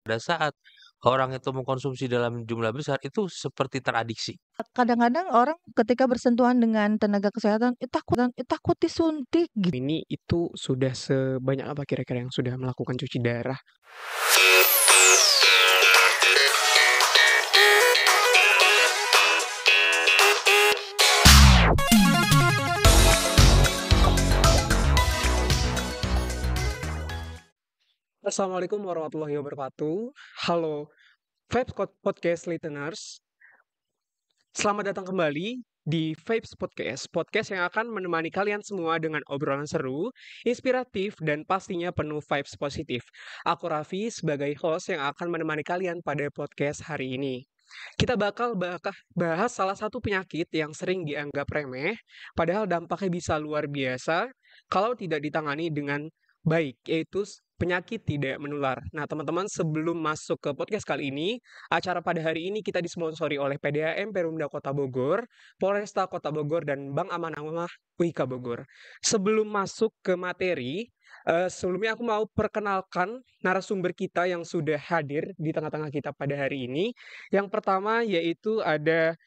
pada saat orang itu mengkonsumsi dalam jumlah besar, itu seperti teradiksi. Kadang-kadang orang ketika bersentuhan dengan tenaga kesehatan, takut disuntik gitu. Ini itu sudah sebanyak apa kira-kira yang sudah melakukan cuci darah? Assalamualaikum warahmatullahi wabarakatuh. Halo, Vibes Podcast listeners. Selamat datang kembali di Vibes Podcast yang akan menemani kalian semua dengan obrolan seru, inspiratif, dan pastinya penuh vibes positif. Aku Raffi sebagai host yang akan menemani kalian pada podcast hari ini. Kita bakal bahas salah satu penyakit yang sering dianggap remeh, padahal dampaknya bisa luar biasa kalau tidak ditangani dengan baik, yaitu penyakit tidak menular. Nah, teman-teman, sebelum masuk ke podcast kali ini, acara pada hari ini kita disponsori oleh PDAM Perumda Kota Bogor, Polresta Kota Bogor, dan Bank Amanah Wika Bogor. Sebelum masuk ke materi, sebelumnya aku mau perkenalkan narasumber kita yang sudah hadir di tengah-tengah kita pada hari ini. Yang pertama yaitu ada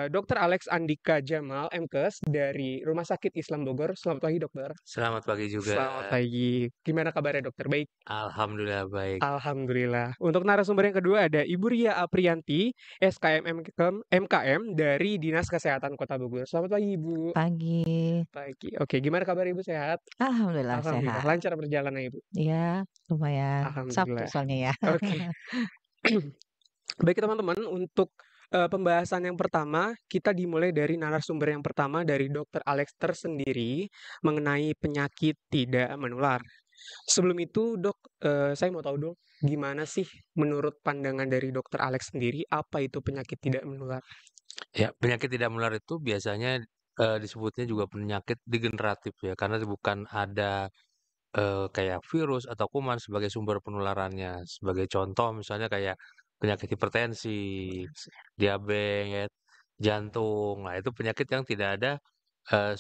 Dr. Alex Andika Jamal, MKes dari Rumah Sakit Islam Bogor. Selamat pagi, dokter. Selamat pagi Selamat juga. pagi. Gimana kabarnya, dokter? Baik. Alhamdulillah baik. Alhamdulillah. Untuk narasumber yang kedua ada Ibu Ria Aprianti, SKM MKM dari Dinas Kesehatan Kota Bogor. Selamat pagi, Ibu. Pagi. Pagi. Oke, gimana kabar Ibu? Sehat? Alhamdulillah Alhamdulillah. sehat. Lancar perjalanan Ibu? Iya, lumayan. Sabtu Alhamdulillah. soalnya ya. Oke. Baik teman-teman, untuk pembahasan yang pertama, kita dimulai dari narasumber yang pertama dari Dr. Alex tersendiri mengenai penyakit tidak menular. Sebelum itu, Dok, saya mau tahu dong, gimana sih menurut pandangan dari Dr. Alex sendiri, apa itu penyakit tidak menular? Ya, penyakit tidak menular itu biasanya disebutnya juga penyakit degeneratif ya, karena bukan ada kayak virus atau kuman sebagai sumber penularannya. Sebagai contoh misalnya kayak penyakit hipertensi, diabetes, jantung. Nah, itu penyakit yang tidak ada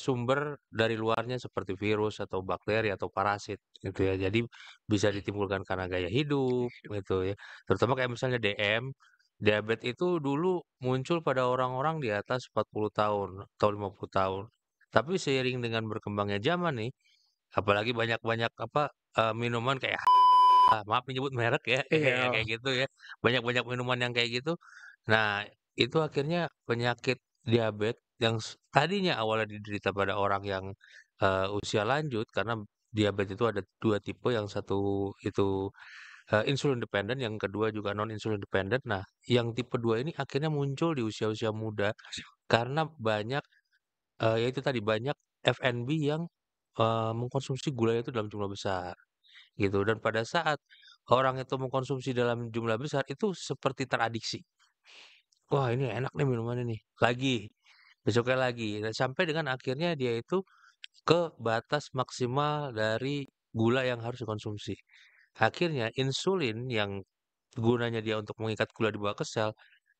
sumber dari luarnya seperti virus atau bakteri atau parasit gitu ya. Jadi bisa ditimbulkan karena gaya hidup gitu ya. Terutama kayak misalnya DM, diabetes itu dulu muncul pada orang-orang di atas 40 tahun atau 50 tahun. Tapi seiring dengan berkembangnya zaman nih, apalagi banyak-banyak apa minuman kayak maaf menyebut merek ya, yang Iya, kayak gitu ya. Banyak-banyak minuman yang kayak gitu. Nah, itu akhirnya penyakit diabetes yang tadinya awalnya diderita pada orang yang usia lanjut karena diabetes itu ada 2 tipe, yang satu itu insulin dependent, yang kedua juga non insulin dependent. Nah, yang tipe 2 ini akhirnya muncul di usia-usia muda karena banyak ya itu tadi banyak F&B yang mengkonsumsi gula itu dalam jumlah besar gitu, dan pada saat orang itu mengkonsumsi dalam jumlah besar itu seperti teradiksi. Wah, ini enak nih minumannya nih, lagi, besoknya lagi, dan sampai dengan akhirnya dia itu ke batas maksimal dari gula yang harus dikonsumsi. Akhirnya insulin yang gunanya dia untuk mengikat gula di bawah ke sel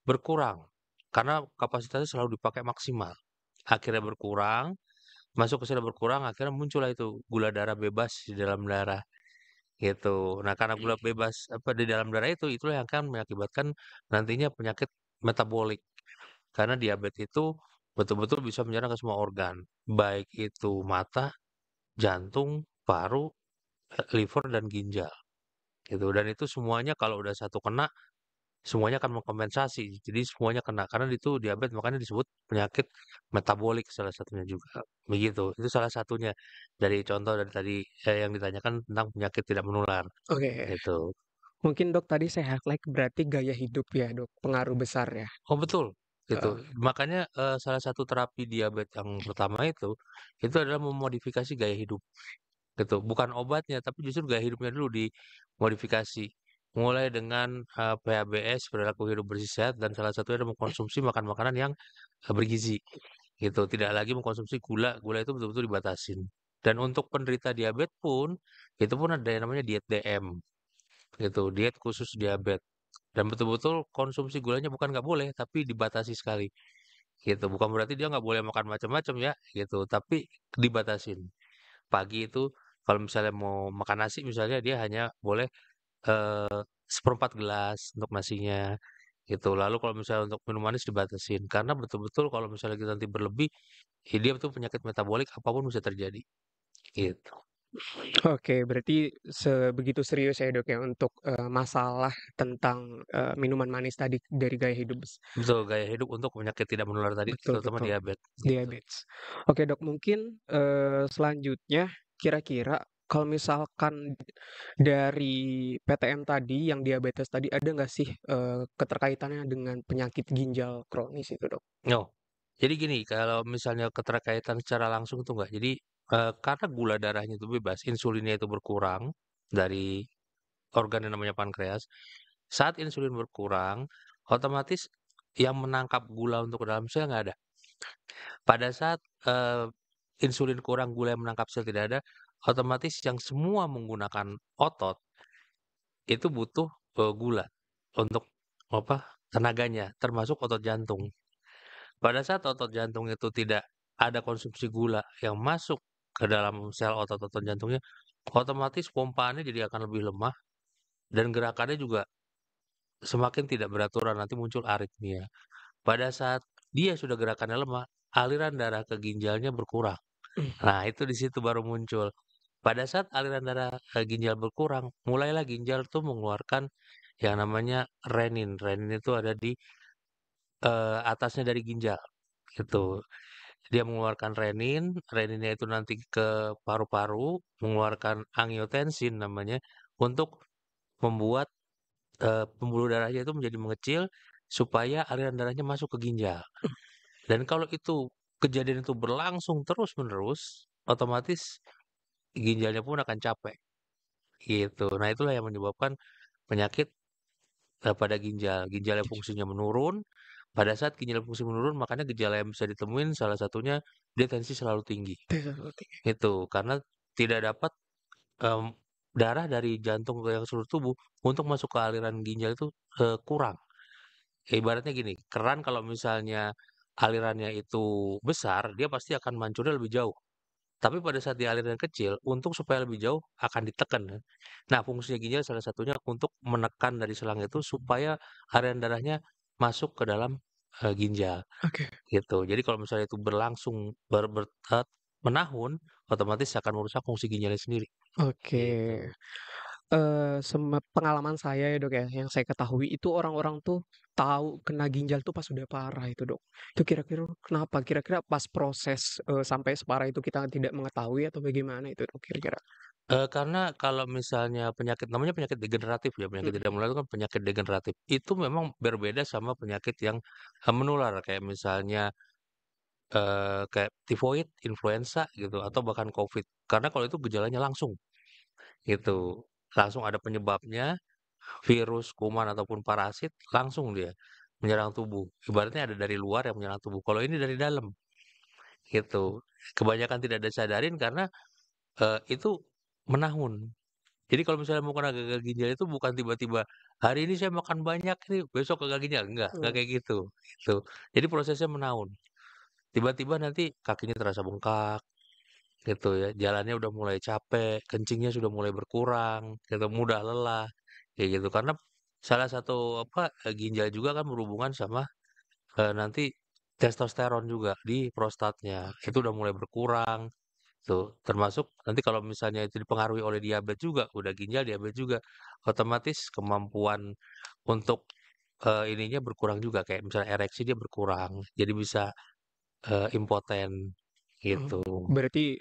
berkurang karena kapasitasnya selalu dipakai maksimal. Akhirnya berkurang, masuk ke sel berkurang, akhirnya muncullah itu gula darah bebas di dalam darah. Gitu. Nah, karena gula bebas apa di dalam darah itu, itulah yang akan mengakibatkan nantinya penyakit metabolik. Karena diabetes itu betul-betul bisa menyerang ke semua organ, baik itu mata, jantung, paru, liver, dan ginjal. Gitu. Dan itu semuanya kalau udah satu kena, semuanya akan mengkompensasi. Jadi semuanya kena karena itu diabetes, makanya disebut penyakit metabolik salah satunya juga. Begitu. Itu salah satunya dari contoh dari tadi yang ditanyakan tentang penyakit tidak menular. oke. Gitu. Mungkin Dok tadi saya highlight berarti gaya hidup ya, Dok, pengaruh besar ya? Oh betul, gitu. Heeh. Makanya salah satu terapi diabetes yang pertama itu adalah memodifikasi gaya hidup, gitu. Bukan obatnya, tapi justru gaya hidupnya dulu dimodifikasi. Mulai dengan PHBS, perilaku hidup bersih sehat, dan salah satunya adalah mengkonsumsi makan makanan yang bergizi, gitu. Tidak lagi mengkonsumsi gula, gula itu betul-betul dibatasin. Dan untuk penderita diabetes pun, itu pun ada yang namanya diet DM, gitu. Diet khusus diabetes. Dan betul-betul konsumsi gulanya bukan nggak boleh, tapi dibatasi sekali, gitu. Bukan berarti dia nggak boleh makan macam-macam ya, gitu. Tapi dibatasin. Pagi itu kalau misalnya mau makan nasi misalnya dia hanya boleh seperempat gelas untuk nasinya, gitu. Lalu kalau misalnya untuk minum manis dibatasin, karena betul-betul kalau misalnya kita nanti berlebih, ya dia betul penyakit metabolik apapun bisa terjadi, gitu. Oke, berarti sebegitu serius ya, Dok, ya, untuk, masalah tentang, minuman manis tadi dari gaya hidup. Betul, gaya hidup untuk penyakit tidak menular tadi, Betul terutama betul, diabetes, gitu. diabetes. Oke, Dok, mungkin, selanjutnya kira-kira kalau misalkan dari PTM tadi yang diabetes tadi ada nggak sih, keterkaitannya dengan penyakit ginjal kronis itu, Dok? Oh, jadi gini, kalau misalnya keterkaitan secara langsung tuh enggak. Jadi, karena gula darahnya itu bebas, insulinnya itu berkurang dari organ yang namanya pankreas. Saat insulin berkurang, otomatis yang menangkap gula untuk ke dalam sel nggak ada. Pada saat, insulin kurang, gula yang menangkap sel tidak ada, otomatis yang semua menggunakan otot itu butuh, gula untuk apa, tenaganya, termasuk otot jantung. Pada saat otot jantung itu tidak ada konsumsi gula yang masuk ke dalam sel otot-otot jantungnya, otomatis pompaannya jadi akan lebih lemah dan gerakannya juga semakin tidak beraturan, nanti muncul aritmia. Pada saat dia sudah gerakannya lemah, aliran darah ke ginjalnya berkurang. Mmm, Nah, itu di situ baru muncul. Pada saat aliran darah ke ginjal berkurang, mulailah ginjal tuh mengeluarkan yang namanya renin. Renin itu ada di atasnya dari ginjal, gitu. Dia mengeluarkan renin, reninnya itu nanti ke paru-paru, mengeluarkan angiotensin namanya, untuk membuat, pembuluh darahnya itu menjadi mengecil, supaya aliran darahnya masuk ke ginjal. Dan kalau itu kejadian itu berlangsung terus-menerus, otomatis ginjalnya pun akan capek, gitu. Nah, itulah yang menyebabkan penyakit, pada ginjal. Ginjalnya fungsinya menurun, pada saat ginjal fungsi menurun, makanya gejala yang bisa ditemuin salah satunya dia tensi selalu tinggi. Itu, karena tidak dapat, mmm, darah dari jantung ke yang seluruh tubuh untuk masuk ke aliran ginjal itu, kurang. Ibaratnya gini, keran kalau misalnya alirannya itu besar, dia pasti akan mancurnya lebih jauh. Tapi pada saat dia aliran kecil, untuk supaya lebih jauh akan ditekan kan. Nah, fungsinya ginjal salah satunya untuk menekan dari selang itu supaya aliran darahnya masuk ke dalam, ginjal, oke gitu. Jadi kalau misalnya itu berlangsung menahun, otomatis akan merusak fungsi ginjalnya sendiri, oke. gitu. Pengalaman saya ya, Dok, ya, yang saya ketahui itu orang-orang tuh tahu kena ginjal tuh pas udah parah itu, Dok. Itu kira-kira kenapa? Kira-kira pas proses, sampai separah itu kita tidak mengetahui atau bagaimana itu, Dok, kira-kira? Karena kalau misalnya penyakit namanya penyakit degeneratif ya, penyakit tidak Mhm, menular itu kan penyakit degeneratif. Itu memang berbeda sama penyakit yang, menular kayak misalnya, kayak tifoid, influenza gitu, atau bahkan Covid. Karena kalau itu gejalanya langsung gitu, langsung ada penyebabnya, virus, kuman, ataupun parasit, langsung dia menyerang tubuh. Ibaratnya ada dari luar yang menyerang tubuh, kalau ini dari dalam gitu. Kebanyakan tidak disadarin karena, itu menahun. Jadi kalau misalnya mau kena gagal ginjal itu bukan tiba-tiba, "Hari ini saya makan banyak nih, besok gagal ginjal." Enggak oh, kayak gitu, gitu. Jadi prosesnya menahun. Tiba-tiba nanti kakinya terasa bengkak, gitu ya, jalannya udah mulai capek, kencingnya sudah mulai berkurang, gitu, mudah lelah, kayak gitu. Karena salah satu, apa, ginjal juga kan berhubungan sama, nanti testosteron juga di prostatnya, oke. itu udah mulai berkurang. Tuh, termasuk nanti kalau misalnya itu dipengaruhi oleh diabetes juga, udah ginjal, diabetes juga, otomatis kemampuan untuk, ininya berkurang juga, kayak misalnya ereksi dia berkurang, jadi bisa, impoten, Oh, gitu. berarti,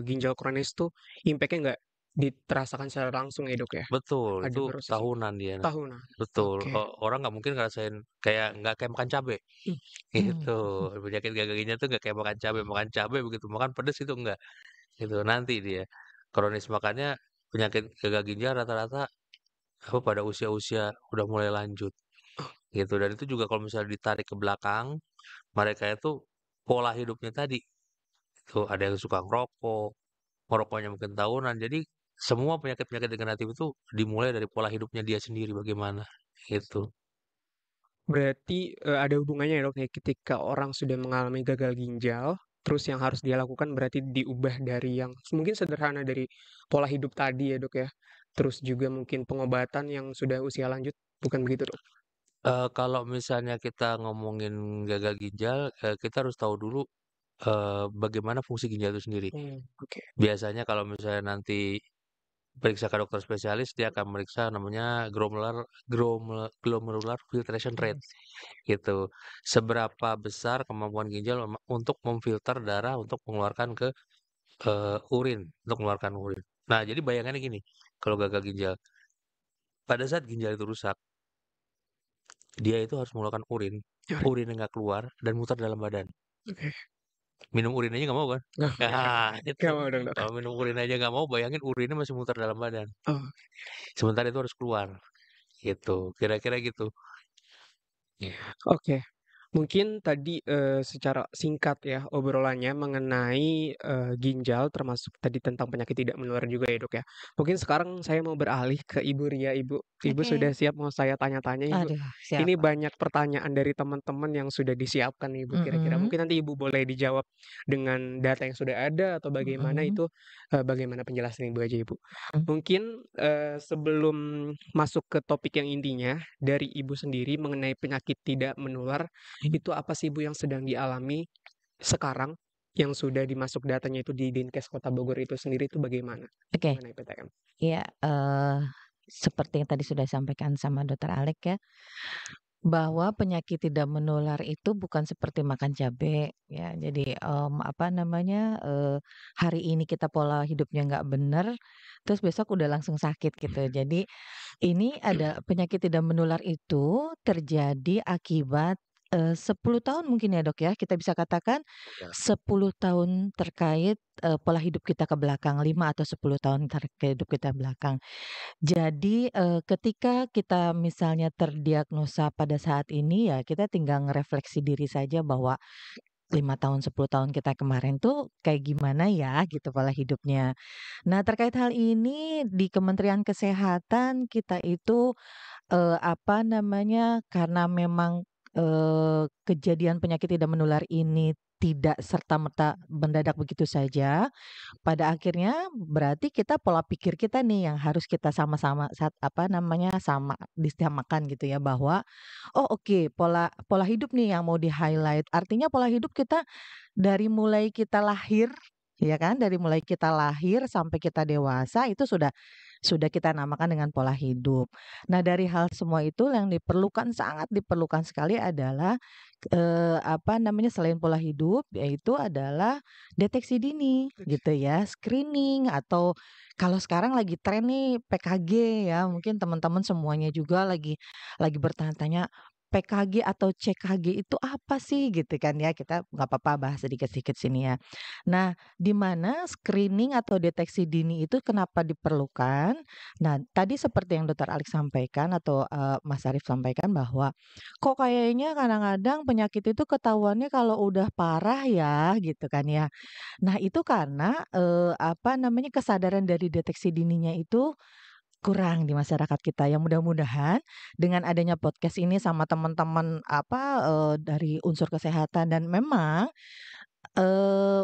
ginjal kronis tuh impact-nya nggak dirasakan secara langsung ya, Dok, ya? Betul, Ada itu proses tahunan dia nanti. tahunan? Betul, Oke. orang nggak mungkin ngerasain nggak kayak makan cabe, Mmm, gitu. Penyakit gagal ginjal tuh nggak kayak makan cabe begitu makan pedes itu enggak, gitu, nanti dia kronis. Makanya penyakit gagal ginjal rata-rata apa, pada usia-usia udah mulai lanjut, oh, gitu. Dan itu juga kalau misalnya ditarik ke belakang, mereka itu pola hidupnya tadi, tuh ada yang suka ngerokok, ngerokoknya mungkin tahunan. Jadi semua penyakit-penyakit degeneratif itu dimulai dari pola hidupnya dia sendiri bagaimana, gitu. berarti, ada hubungannya ya, Dok, ya, ketika orang sudah mengalami gagal ginjal, terus yang harus dia lakukan berarti diubah dari yang mungkin sederhana dari pola hidup tadi ya, Dok, ya? terus juga mungkin pengobatan yang sudah usia lanjut, bukan begitu, Dok? Kalau misalnya kita ngomongin gagal ginjal, kita harus tahu dulu, bagaimana fungsi ginjal itu sendiri. Oke. Biasanya kalau misalnya nanti periksa ke dokter spesialis, dia akan meriksa namanya glomerular filtration rate, gitu. Seberapa besar kemampuan ginjal untuk memfilter darah untuk mengeluarkan ke urin, untuk mengeluarkan urin. Nah, jadi bayangannya gini, kalau gagal ginjal, pada saat ginjal itu rusak, dia itu harus mengeluarkan urin, Ya, urinnya nggak keluar dan muter dalam badan. oke. Minum urin aja nggak mau kan? Nggak Nah, itu. nggak mau dong, Dok. Kalau minum urin aja nggak mau, bayangin urinnya masih muter dalam badan. Oh, Sementara itu harus keluar, gitu. Kira-kira gitu. Iya. oke. Mungkin tadi, secara singkat ya obrolannya mengenai, ginjal termasuk tadi tentang penyakit tidak menular juga ya, Dok, ya. Mungkin sekarang saya mau beralih ke Ibu Ria, Ibu. Ibu sudah Oke. siap mau saya tanya-tanya, Ibu? Aduh, siap, Ini Pak. banyak pertanyaan dari teman-teman yang sudah disiapkan nih, Ibu, kira-kira. Mhm, Mungkin nanti Ibu boleh dijawab dengan data yang sudah ada atau bagaimana mhm, itu, bagaimana penjelasan Ibu aja, Ibu. mhm. Mungkin, sebelum masuk ke topik yang intinya, dari Ibu sendiri mengenai penyakit tidak menular, itu apa sih, Bu, yang sedang dialami sekarang, yang sudah dimasuk datanya itu di Dinkes Kota Bogor itu sendiri itu bagaimana Oke, mengenai PTM? ya, seperti yang tadi sudah disampaikan sama Dokter Alek ya, bahwa penyakit tidak menular itu bukan seperti makan cabe ya. Jadi, apa namanya, hari ini kita pola hidupnya nggak bener, terus besok udah langsung sakit gitu. Jadi ini ada penyakit tidak menular itu terjadi akibat, 10 tahun mungkin ya, Dok, ya, kita bisa katakan Ya. 10 tahun terkait, pola hidup kita ke belakang, 5 atau 10 tahun terkait hidup kita belakang. Jadi, ketika kita misalnya terdiagnosa pada saat ini, ya kita tinggal ngerefleksi diri saja bahwa 5 tahun, 10 tahun kita kemarin tuh kayak gimana ya gitu pola hidupnya. Nah, terkait hal ini di Kementerian Kesehatan kita itu, apa namanya, karena memang, kejadian penyakit tidak menular ini tidak serta-merta mendadak begitu saja, pada akhirnya berarti kita pola pikir kita nih yang harus kita sama-sama apa namanya, disamakan gitu ya bahwa, oh oke pola pola hidup nih yang mau di-highlight. Artinya pola hidup kita dari mulai kita lahir, ya kan, dari mulai kita lahir sampai kita dewasa itu sudah kita namakan dengan pola hidup. Nah, dari hal semua itu yang diperlukan, sangat diperlukan sekali adalah, apa namanya, selain pola hidup, yaitu adalah deteksi dini gitu ya, screening atau kalau sekarang lagi tren nih PKG ya, mungkin teman-teman semuanya juga lagi bertanya-tanya, PKG atau CKG itu apa sih gitu kan ya, kita nggak apa-apa bahas sedikit-sedikit sini ya. Nah, di mana screening atau deteksi dini itu kenapa diperlukan? Nah, tadi seperti yang Dokter Alex sampaikan atau, Mas Arief sampaikan bahwa, kok kayaknya kadang-kadang penyakit itu ketahuannya kalau udah parah ya, gitu kan ya. Nah, itu karena, apa namanya, kesadaran dari deteksi dininya itu kurang di masyarakat kita. Ya mudah-mudahan dengan adanya podcast ini sama teman-teman, apa, dari unsur kesehatan dan memang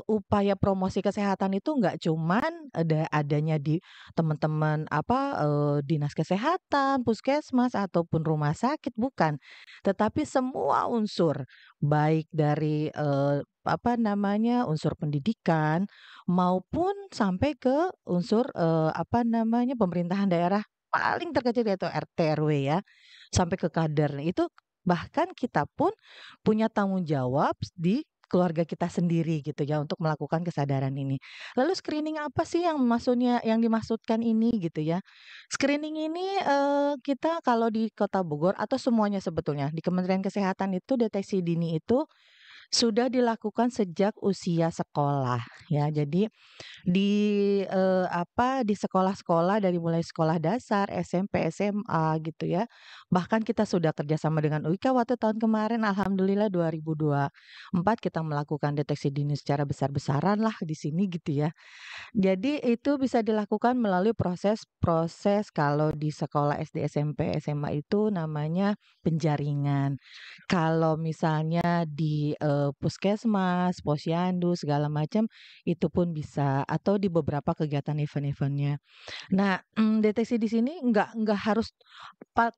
upaya promosi kesehatan itu nggak cuman adanya di teman-teman apa, dinas kesehatan, puskesmas, ataupun rumah sakit, bukan. Tetapi semua unsur, baik dari, apa namanya, unsur pendidikan maupun sampai ke unsur, apa namanya, pemerintahan daerah paling terkecil yaitu RT, RW ya, sampai ke kader. Itu bahkan kita pun punya tanggung jawab di keluarga kita sendiri gitu ya untuk melakukan kesadaran ini. Lalu screening apa sih yang dimaksudkan ini gitu ya. Screening ini, kita kalau di Kota Bogor atau semuanya sebetulnya di Kementerian Kesehatan itu deteksi dini itu sudah dilakukan sejak usia sekolah ya. Jadi di, apa, di sekolah-sekolah dari mulai sekolah dasar, SMP, SMA gitu ya. Bahkan kita sudah kerjasama dengan UIKA waktu tahun kemarin alhamdulillah 2024 kita melakukan deteksi dini secara besar-besaran lah di sini gitu ya. Jadi itu bisa dilakukan melalui proses-proses kalau di sekolah SD, SMP, SMA itu namanya penjaringan. Kalau misalnya di, puskesmas, posyandu, segala macam, itu pun bisa, atau di beberapa kegiatan event-event-nya. Nah, deteksi di sini nggak harus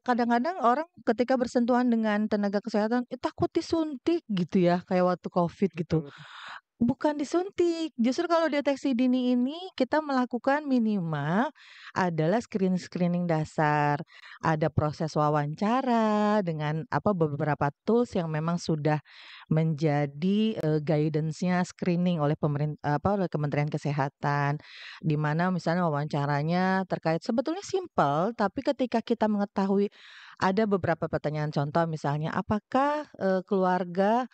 kadang-kadang orang ketika bersentuhan dengan tenaga kesehatan, takut disuntik gitu ya, kayak waktu Covid gitu. Betul betul. Bukan disuntik, justru kalau deteksi dini ini kita melakukan minimal adalah screening dasar, ada proses wawancara dengan beberapa tools yang memang sudah menjadi, guidance-nya screening oleh oleh Kementerian Kesehatan. Di mana misalnya wawancaranya terkait sebetulnya simpel, tapi ketika kita mengetahui ada beberapa pertanyaan contoh misalnya, apakah, keluarga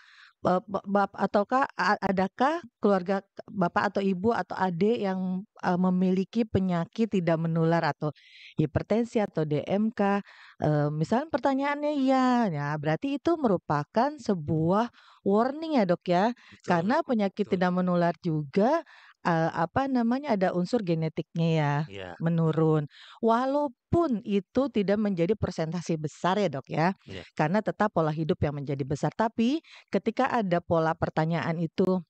ataukah adakah keluarga Bapak atau Ibu atau adik yang, memiliki penyakit tidak menular atau hipertensi atau DMK? Misalnya pertanyaannya iya, ya berarti itu merupakan sebuah warning ya, Dok, ya. Betul Karena penyakit betul. tidak menular juga, ada unsur genetiknya ya, Iya menurun. Walaupun itu tidak menjadi persentase besar ya, Dok, ya, iya. karena tetap pola hidup yang menjadi besar. Tapi ketika ada pola pertanyaan itu,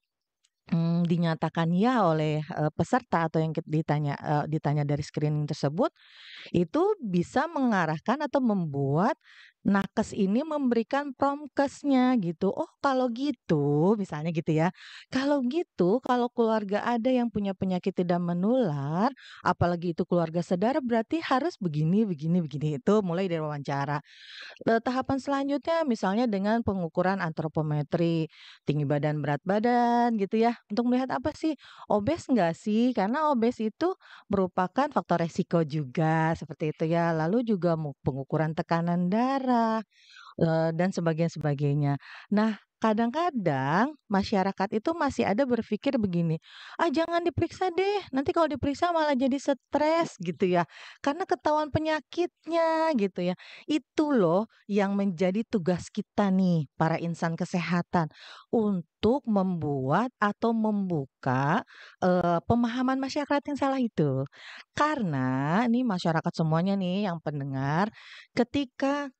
dinyatakan ya oleh, peserta atau yang ditanya dari screening tersebut, itu bisa mengarahkan atau membuat nakes ini memberikan promkesnya gitu. Oh kalau gitu, misalnya gitu ya. Kalau gitu, kalau keluarga ada yang punya penyakit tidak menular, apalagi itu keluarga saudara berarti harus begini begini begini. Itu mulai dari wawancara. Tahapan selanjutnya misalnya dengan pengukuran antropometri, tinggi badan, berat badan gitu ya, untuk melihat apa sih, obes nggak sih? Karena obes itu merupakan faktor resiko juga, seperti itu ya. Lalu juga pengukuran tekanan darah, dan sebagainya. Nah, kadang-kadang masyarakat itu masih ada berpikir begini, "Ah, jangan diperiksa deh, nanti kalau diperiksa malah jadi stres," gitu ya, karena ketahuan penyakitnya gitu ya. Itu loh yang menjadi tugas kita nih, para insan kesehatan, untuk membuat atau membuka, pemahaman masyarakat yang salah itu. Karena ini masyarakat semuanya nih yang pendengar, ketika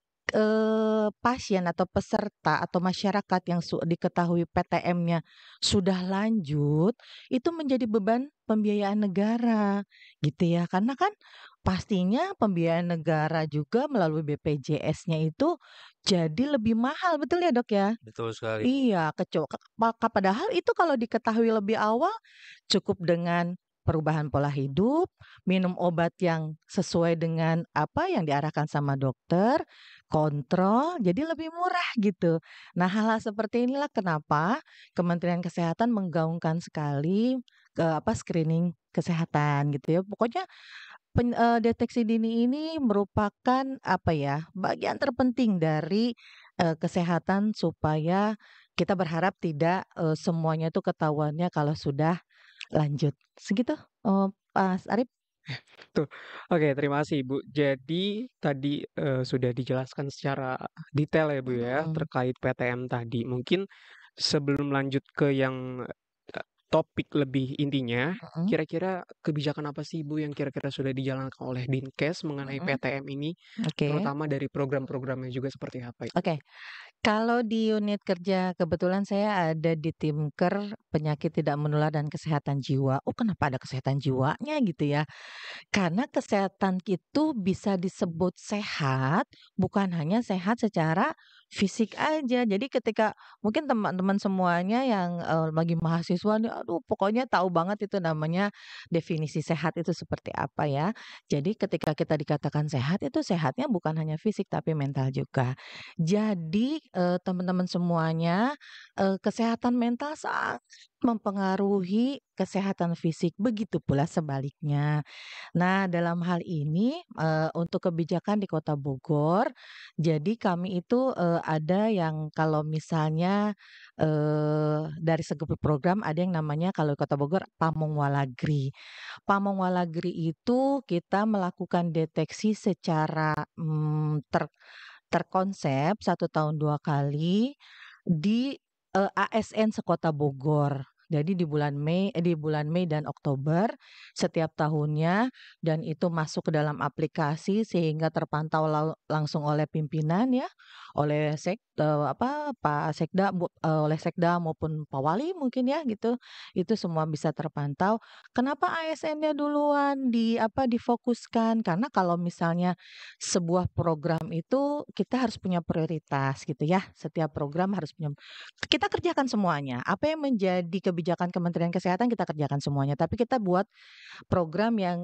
pasien atau peserta atau masyarakat yang diketahui PTM-nya sudah lanjut, itu menjadi beban pembiayaan negara, gitu ya. Karena kan pastinya pembiayaan negara juga melalui BPJS-nya itu jadi lebih mahal, betul ya, Dok, ya? Betul sekali. Iya, padahal itu kalau diketahui lebih awal, cukup dengan perubahan pola hidup, minum obat yang sesuai dengan apa yang diarahkan sama dokter, kontrol, jadi lebih murah gitu. Nah, hal-hal seperti inilah kenapa Kementerian Kesehatan menggaungkan sekali screening kesehatan gitu ya. Pokoknya deteksi dini ini merupakan bagian terpenting dari, kesehatan supaya kita berharap tidak, semuanya itu ketahuannya kalau sudah lanjut. Segitu, Mas Arif. Tuh. Oke, terima kasih Ibu. Jadi tadi, sudah dijelaskan secara detail ya Bu ya, Mhm, terkait PTM tadi. Mungkin sebelum lanjut ke yang, topik lebih intinya, mhm, kira-kira kebijakan apa sih Ibu yang kira-kira sudah dijalankan oleh Dinkes mengenai mhm, PTM ini? oke Terutama dari program-programnya juga seperti apa itu? oke. Kalau di unit kerja kebetulan saya ada di Timker Penyakit Tidak Menular dan Kesehatan Jiwa. Oh, kenapa ada kesehatan jiwanya gitu ya? Karena kesehatan itu bisa disebut sehat, bukan hanya sehat secara fisik aja. Jadi ketika mungkin teman-teman semuanya yang, lagi mahasiswa nih, aduh pokoknya tahu banget itu namanya definisi sehat itu seperti apa ya. Jadi ketika kita dikatakan sehat, itu sehatnya bukan hanya fisik tapi mental juga. Jadi, teman-teman semuanya, kesehatan mental sangat mempengaruhi kesehatan fisik, begitu pula sebaliknya. Nah, dalam hal ini, untuk kebijakan di Kota Bogor, jadi kami itu, ada yang kalau misalnya, dari segi program ada yang namanya kalau di Kota Bogor Pamong Walagri. Pamong Walagri itu kita melakukan deteksi secara, terkonsep 1 tahun 2 kali di, ASN sekota Bogor. Jadi di bulan Mei dan Oktober setiap tahunnya, dan itu masuk ke dalam aplikasi sehingga terpantau langsung oleh pimpinan ya, oleh Pak Sekda, oleh Sekda maupun Pak Wali mungkin ya gitu. Itu semua bisa terpantau. Kenapa ASN-nya duluan difokuskan? Karena kalau misalnya sebuah program itu kita harus punya prioritas gitu ya. Setiap program harus punya, kita kerjakan semuanya. Apa yang menjadi kebijakan Kementerian Kesehatan kita kerjakan semuanya. Tapi kita buat program yang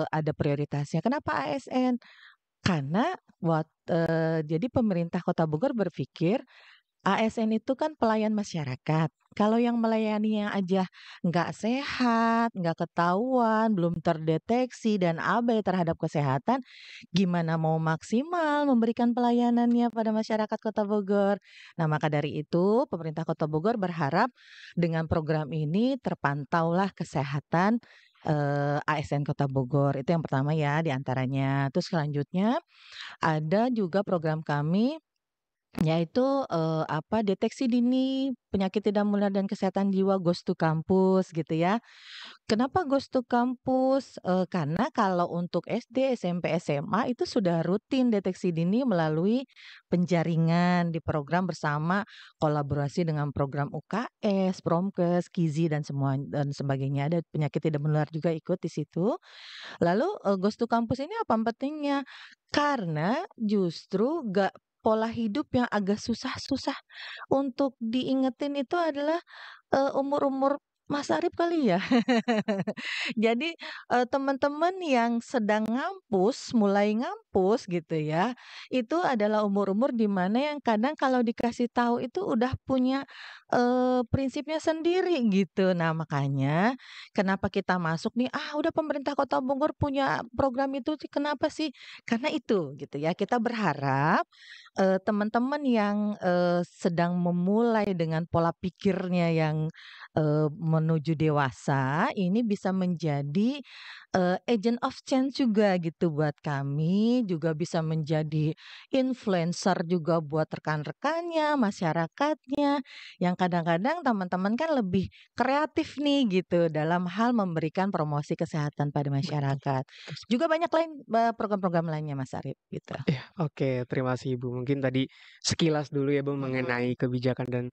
ada prioritasnya. Kenapa ASN? Karena jadi pemerintah Kota Bogor berpikir ASN itu kan pelayan masyarakat. Kalau yang melayaninya aja nggak sehat, nggak ketahuan, belum terdeteksi dan abai terhadap kesehatan, gimana mau maksimal memberikan pelayanannya pada masyarakat Kota Bogor. Nah, maka dari itu pemerintah Kota Bogor berharap dengan program ini terpantaulah kesehatan ASN Kota Bogor. Itu yang pertama ya di antaranya. Terus selanjutnya ada juga program kami yaitu, deteksi dini penyakit tidak menular dan kesehatan jiwa Ghost to Campus gitu ya. Kenapa Ghost to Campus? Karena kalau untuk SD, SMP, SMA itu sudah rutin deteksi dini melalui penjaringan di program bersama kolaborasi dengan program UKS, Promkes, Kizi dan sebagainya. Ada penyakit tidak menular juga ikut di situ. Lalu, Ghost to Campus ini apa pentingnya? Karena justru pola hidup yang agak susah-susah untuk diingetin itu adalah, umur-umur Mas Arif kali ya? Jadi, teman-teman yang sedang mulai ngampus gitu ya, itu adalah umur-umur di mana yang kadang kalau dikasih tahu itu udah punya, prinsipnya sendiri gitu. Nah, makanya kenapa kita masuk nih, udah pemerintah Kota Bogor punya program itu kenapa sih? Karena itu gitu ya, kita berharap teman-teman yang sedang memulai dengan pola pikirnya yang menuju dewasa ini bisa menjadi agent of change juga gitu buat kami, juga bisa menjadi influencer juga buat rekan-rekannya, masyarakatnya, yang kadang-kadang teman-teman kan lebih kreatif nih gitu dalam hal memberikan promosi kesehatan pada Betul, masyarakat. betul sekali. Juga banyak lain program-program lainnya Mas Arif gitu. Iya, oke, terima kasih Ibu. Mungkin tadi sekilas dulu ya Bu Mhm. mengenai kebijakan dan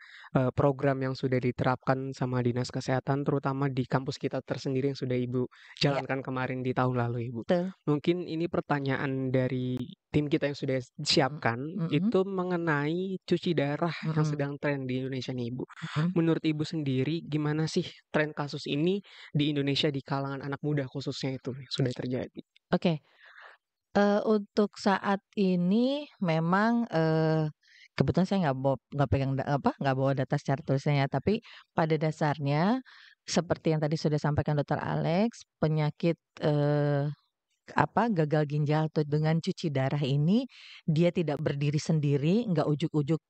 program yang sudah diterapkan sama Dinas Kesehatan, terutama di kampus kita tersendiri yang sudah Ibu Ya, jalankan kemarin di tahun lalu, Ibu. betul. Mungkin ini pertanyaan dari tim kita yang sudah Mhm. siapkan, Mhm. itu mengenai cuci darah yang Mhm. sedang tren di Indonesia nih, Ibu. Mhm. Menurut Ibu sendiri, gimana sih tren kasus ini di Indonesia di kalangan anak muda khususnya itu yang sudah terjadi? Oke, untuk saat ini memang, kebetulan saya nggak bawa data secara tulisannya, tapi pada dasarnya seperti yang tadi sudah sampaikan Dokter Alex, penyakit, gagal ginjal atau dengan cuci darah ini, dia tidak berdiri sendiri, nggak ujuk-ujuk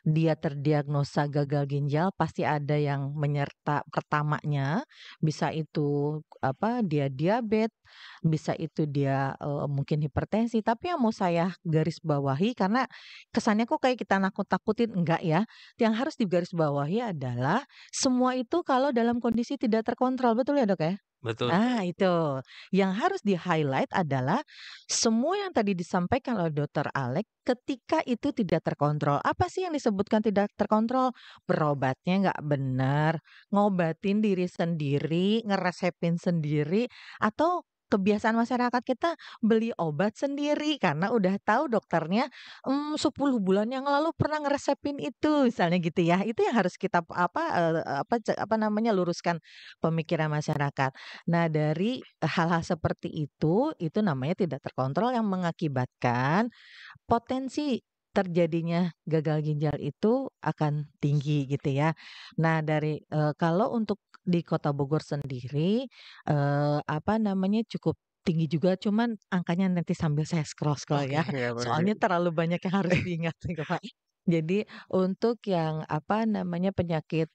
dia terdiagnosa gagal ginjal, pasti ada yang menyerta pertamanya, bisa itu dia diabetes, bisa itu dia, mungkin hipertensi. Tapi yang mau saya garis bawahi karena kesannya kok kayak kita nakut-nakutin, enggak ya. Yang harus digarisbawahi adalah semua itu kalau dalam kondisi tidak terkontrol, betul ya, Dok, ya? Betul. Nah itu, yang harus di-highlight adalah semua yang tadi disampaikan oleh Dokter Alex ketika itu tidak terkontrol. Apa sih yang disebutkan tidak terkontrol? Berobatnya nggak benar, ngobatin diri sendiri, ngeresepin sendiri, atau kebiasaan masyarakat kita beli obat sendiri karena udah tahu dokternya 10 bulan yang lalu pernah ngeresepin itu, misalnya gitu ya. Itu yang harus kita luruskan pemikiran masyarakat. Nah, dari hal-hal seperti itu namanya tidak terkontrol yang mengakibatkan potensi terjadinya gagal ginjal itu akan tinggi gitu ya. Nah, kalau untuk di Kota Bogor sendiri, cukup tinggi juga, cuman angkanya nanti sambil saya scroll-scroll Oke, ya, ya boleh. soalnya terlalu banyak yang harus diingat nih, Pak. Jadi untuk yang penyakit,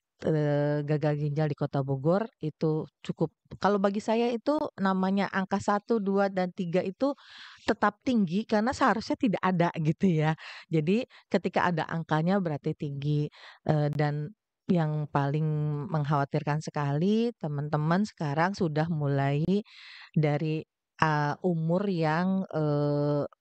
gagal ginjal di Kota Bogor itu cukup, kalau bagi saya itu namanya angka 1, 2, dan 3 itu tetap tinggi karena seharusnya tidak ada gitu ya. Jadi ketika ada angkanya berarti tinggi, dan yang paling mengkhawatirkan sekali teman-teman sekarang sudah mulai dari, umur yang,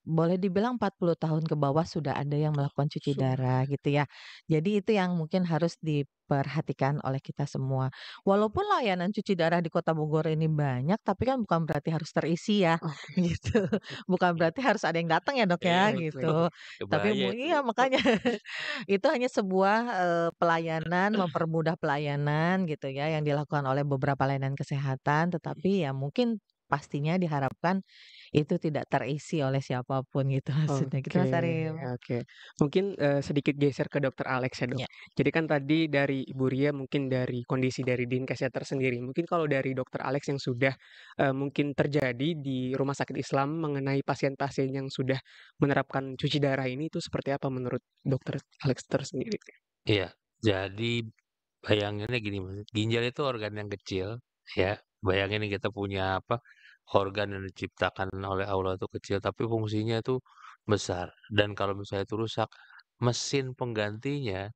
boleh dibilang 40 tahun ke bawah sudah ada yang melakukan cuci Sudah. darah gitu ya. Jadi itu yang mungkin harus diperhatikan oleh kita semua. Walaupun layanan cuci darah di Kota Bogor ini banyak, tapi kan bukan berarti harus terisi ya, Oke. gitu. Bukan berarti harus ada yang datang ya, Dok, Iya ya, Baik baik. gitu. Tapi bahaya itu. iya makanya itu hanya sebuah, pelayanan, mempermudah pelayanan gitu ya, yang dilakukan oleh beberapa layanan kesehatan, tetapi ya mungkin pastinya diharapkan itu tidak terisi oleh siapapun gitu maksudnya, gitu Oke Mas Arief. oke. Mungkin, sedikit geser ke Dokter Alex ya, Dok. Ya. Jadi kan tadi dari Ibu Ria mungkin dari kondisi dari Dinkesnya tersendiri. Mungkin kalau dari Dokter Alex yang sudah, mungkin terjadi di rumah sakit Islam mengenai pasien-pasien yang sudah menerapkan cuci darah ini, itu seperti apa menurut Dokter Alex tersendiri? Iya, jadi bayanginnya gini Mas, ginjal itu organ yang kecil ya. Bayangin nih kita punya apa, organ yang diciptakan oleh Allah itu kecil tapi fungsinya itu besar. Dan kalau misalnya itu rusak, mesin penggantinya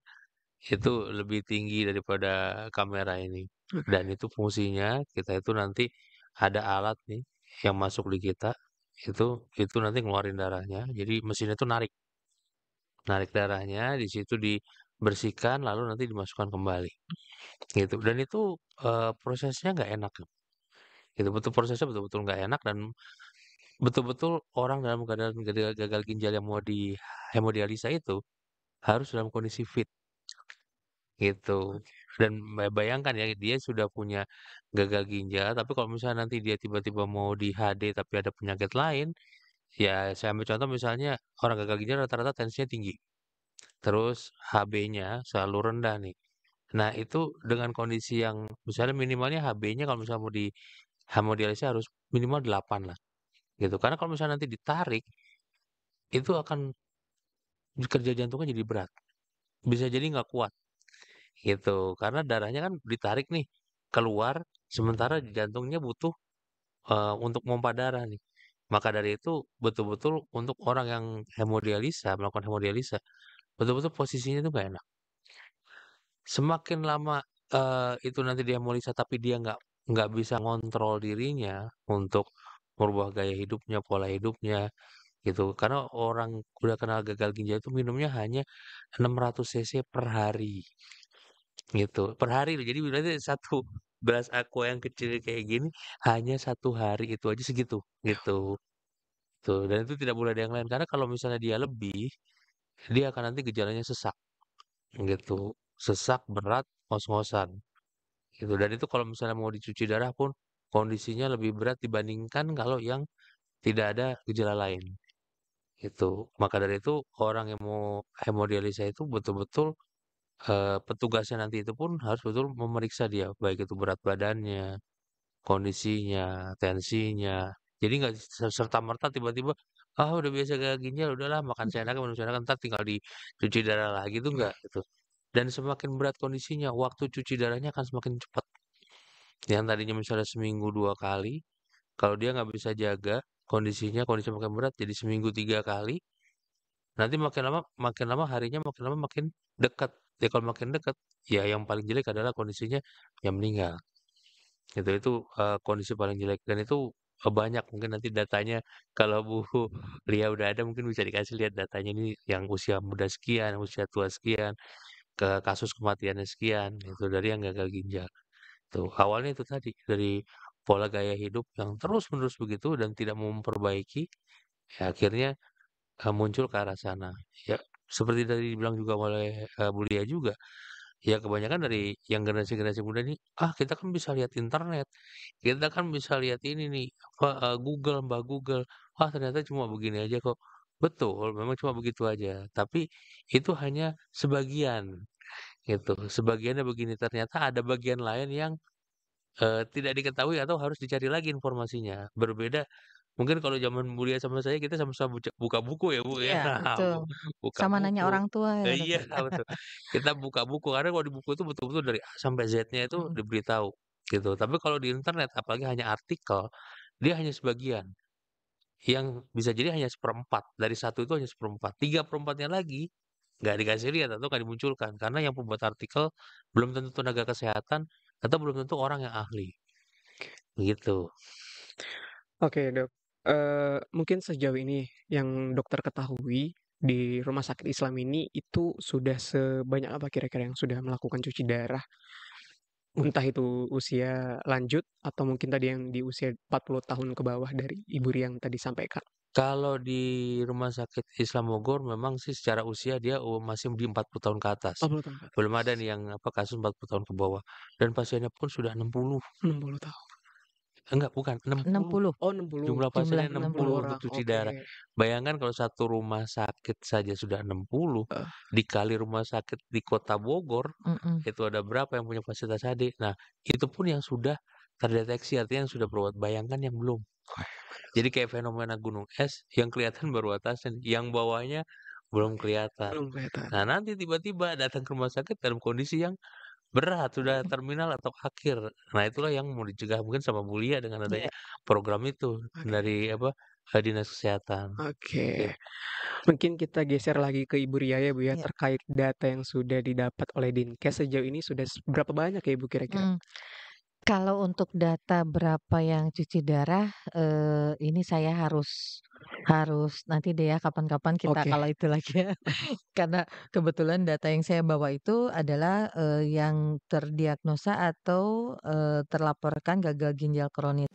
itu lebih tinggi daripada kamera ini. Dan itu fungsinya kita itu nanti ada alat nih yang masuk di kita, itu nanti ngeluarin darahnya. Jadi mesin itu narik darahnya, di situ dibersihkan lalu nanti dimasukkan kembali. Gitu, dan itu, prosesnya nggak enak, gitu, prosesnya betul-betul nggak enak dan betul-betul orang dalam keadaan gagal ginjal yang mau di hemodialisa itu harus dalam kondisi fit, gitu. Oke. Dan bayangkan ya, dia sudah punya gagal ginjal, tapi kalau misalnya nanti dia tiba-tiba mau di HD tapi ada penyakit lain, ya saya ambil contoh misalnya orang gagal ginjal rata-rata tensinya tinggi, terus HB-nya selalu rendah nih. Nah, itu dengan kondisi yang misalnya minimalnya HB-nya kalau misalnya mau di hemodialisa harus minimal 8 lah, gitu. Karena kalau misalnya nanti ditarik, itu akan kerja jantungnya jadi berat, bisa jadi nggak kuat, gitu. Karena darahnya kan ditarik nih, keluar, sementara jantungnya butuh, untuk mompa darah nih. Maka dari itu, betul-betul untuk orang yang melakukan hemodialisa, betul-betul posisinya itu nggak enak. Semakin lama, itu nanti dia hemodialisa tapi dia nggak bisa ngontrol dirinya untuk merubah gaya hidupnya, pola hidupnya, gitu. Karena orang udah kenal gagal ginjal itu minumnya hanya 600 cc per hari, gitu. Per hari loh, jadi berarti satu gelas aqua yang kecil kayak gini hanya 1 hari itu aja segitu, gitu. Tuh, dan itu tidak boleh ada yang lain, karena kalau misalnya dia lebih, dia akan nanti gejalanya sesak, gitu. Sesak, berat, ngos-ngosan. Gitu, dan itu kalau misalnya mau dicuci darah pun kondisinya lebih berat dibandingkan kalau yang tidak ada gejala lain, gitu. Maka dari itu orang yang mau hemodialisa itu betul-betul, petugasnya nanti itu pun harus betul memeriksa dia, baik itu berat badannya, kondisinya, tensinya. Jadi nggak serta-merta tiba-tiba, "Ah, udah biasa gagal ginjal, udahlah makan seenaknya, minum seenaknya, entar tinggal dicuci darah lagi," itu enggak, gitu. Dan semakin berat kondisinya, waktu cuci darahnya akan semakin cepat. Yang tadinya misalnya seminggu 2 kali, kalau dia nggak bisa jaga kondisi makin berat jadi seminggu 3 kali, nanti makin lama harinya makin lama makin dekat. Ya kalau makin dekat, ya yang paling jelek adalah kondisinya ya meninggal. Itu, kondisi paling jelek dan itu, banyak mungkin nanti datanya kalau Bu Lia udah ada mungkin bisa dikasih lihat datanya ini yang usia muda sekian, usia tua sekian, kasus kematiannya sekian, itu dari yang gagal ginjal. Tuh, awalnya itu tadi, dari pola gaya hidup yang terus-menerus begitu dan tidak mau memperbaiki, ya akhirnya, muncul ke arah sana. Ya, seperti tadi dibilang juga oleh, Bu Lia juga, ya kebanyakan dari yang generasi-generasi muda nih, "Ah, kita kan bisa lihat internet, kita kan bisa lihat ini nih, apa, Google, Mbah Google. Ah, ternyata cuma begini aja kok." Betul, memang cuma begitu aja, tapi itu hanya sebagian, gitu. Sebagiannya begini, ternyata ada bagian lain yang tidak diketahui atau harus dicari lagi informasinya. Berbeda mungkin kalau zaman Bulia sama saya kita sama-sama buka buku ya, Bu, ya. Iya, betul. Buka Sama nanya buku. orang tua ya, Dok, Iya, ya. betul. Kita buka buku, karena kalau di buku itu betul-betul dari A sampai Z-nya itu diberitahu, gitu. Tapi kalau di internet, apalagi hanya artikel, dia hanya sebagian, yang bisa jadi hanya seperempat, dari satu itu hanya seperempat. 3/4-nya lagi, nggak dikasih lihat atau nggak dimunculkan, karena yang pembuat artikel belum tentu tenaga kesehatan atau belum tentu orang yang ahli, gitu. Oke, Dok. Mungkin sejauh ini yang dokter ketahui di rumah sakit Islam ini itu sudah sebanyak apa kira-kira yang sudah melakukan cuci darah? Entah itu usia lanjut atau mungkin tadi yang di usia 40 tahun ke bawah dari Ibu yang tadi sampaikan. Kalau di Rumah Sakit Islam Bogor memang sih secara usia dia masih di 40 tahun ke atas. 40 tahun ke atas. Belum ada nih yang kasus 40 tahun ke bawah. Dan pasiennya pun sudah 60. 60 tahun. Enggak, bukan 60. 60 Oh, 60. Jumlah jumlah pasiennya 60 60 60. untuk orang. cuci Oke. darah. Bayangkan kalau satu rumah sakit saja sudah 60, Eh, dikali rumah sakit di Kota Bogor, Mm-mm. itu ada berapa yang punya fasilitas HD. Nah, itu pun yang sudah terdeteksi, artinya yang sudah berobat. Bayangkan yang belum. Jadi kayak fenomena gunung es, yang kelihatan baru atasnya, yang bawahnya belum kelihatan. belum kelihatan. Nah, nanti tiba-tiba datang ke rumah sakit dalam kondisi yang berat, sudah terminal atau akhir. Nah, itulah yang mau dicegah mungkin sama Bu Lia dengan adanya Iya. program itu Oke. dari Dinas Kesehatan. Oke. Gitu. Mungkin kita geser lagi ke Ibu Ria ya, Bu ya, Iya. terkait data yang sudah didapat oleh Dinkes sejauh ini sudah berapa banyak ya Ibu kira-kira? Kalau untuk data berapa yang cuci darah, ini saya harus nanti deh ya kapan-kapan kita Oke. kalau itu lagi ya. Karena kebetulan data yang saya bawa itu adalah, yang terdiagnosa atau, terlaporkan gagal ginjal kronis.